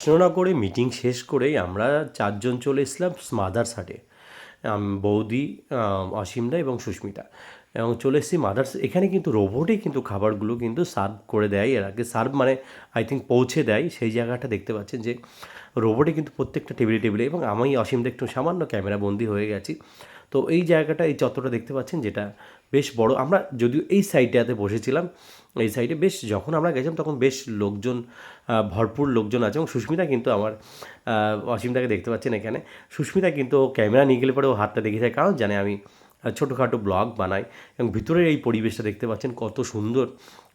কৃষ্ণনগরে মিটিং শেষ করেই আমরা 4 জন চলে এসেছিলাম মাদার্স হাটে। বৌদি, অসীমদা এবং সুস্মিতা, এবং চলে এসেছি মাদার্স। এখানে কিন্তু রোবটেই কিন্তু খাবারগুলো কিন্তু সার্ভ করে দেয়। এর আগে সার্ভ মানে আই থিঙ্ক পৌঁছে দেয়। সেই জায়গাটা দেখতে পাচ্ছেন যে রোবটে কিন্তু প্রত্যেকটা টেবিলে টেবিলে, এবং আমি অসীমদা একটু সামান্য ক্যামেরা বন্দি হয়ে গেছি। তো এই জায়গাটা, এই চত্বরটা দেখতে পাচ্ছেন, যেটা বেশ বড়। আমরা যদিও এই সাইডটাতে বসেছিলাম, এই সাইডে বেশ, যখন আমরা গেছিলাম তখন বেশ লোকজন, ভরপুর লোকজন আছে। এবং সুস্মিতা কিন্তু আমার, অসীমদাকে দেখতে পাচ্ছেন এখানে। সুস্মিতা কিন্তু ক্যামেরা নিয়ে গেলে পরে ও হাতটা দেখে যায়, কারণ জানে আমি ছোটোখাটো ব্লগ বানাই। এবং ভিতরের এই পরিবেশটা দেখতে পাচ্ছেন কত সুন্দর,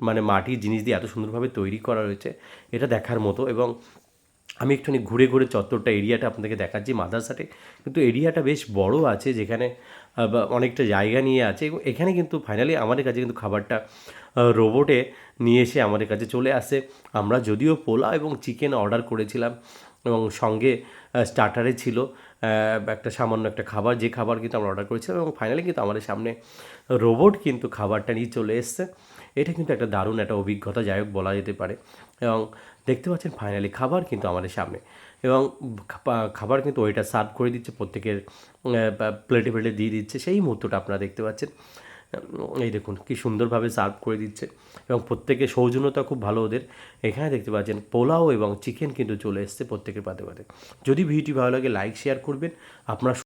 মানে মাটির জিনিস দিয়ে এত সুন্দরভাবে তৈরি করা রয়েছে, এটা দেখার মতো। এবং আমি একটুখানি ঘুরে ঘুরে চত্বরটা, এরিয়াটা আপনাদেরকে দেখাচ্ছি। মাদ্রাসাতে কিন্তু এরিয়াটা বেশ বড় আছে, যেখানে বা অনেকটা জায়গা নিয়ে আছে। এবং এখানে কিন্তু ফাইনালি আমাদের কাছে কিন্তু খাবারটা রোবটে নিয়ে এসে আমাদের কাছে চলে আসে। আমরা যদিও পোলাও এবং চিকেন অর্ডার করেছিলাম, এবং সঙ্গে স্টার্টারে ছিল একটা সামান্য একটা খাবার, যে খাবার কিন্তু আমরা অর্ডার করেছিলাম। এবং ফাইনালি কিন্তু আমাদের সামনে রোবট কিন্তু খাবারটা নিয়ে চলে এসছে। এটা কিন্তু একটা দারুণ একটা অভিজ্ঞতা, যাই হোক বলা যেতে পারে। এবং দেখতে পাচ্ছেন ফাইনালি খাবার কিন্তু আমাদের সামনে, এবং খাবার কিন্তু ওইটা সার্ভ করে দিচ্ছে, প্রত্যেকের প্লেটে প্লেটে দিয়ে দিচ্ছে। সেই মুহূর্তটা আপনারা দেখতে পাচ্ছেন। এই দেখুন কী সুন্দরভাবে সার্ভ করে দিচ্ছে, এবং প্রত্যেকের সৌজন্যতা খুব ভালো ওদের। এখানে দেখতে পাচ্ছেন পোলাও এবং চিকেন কিন্তু চলে এসছে প্রত্যেকের পাতে পাতে। যদি ভিডিওটি ভালো লাগে লাইক শেয়ার করবেন আপনারা।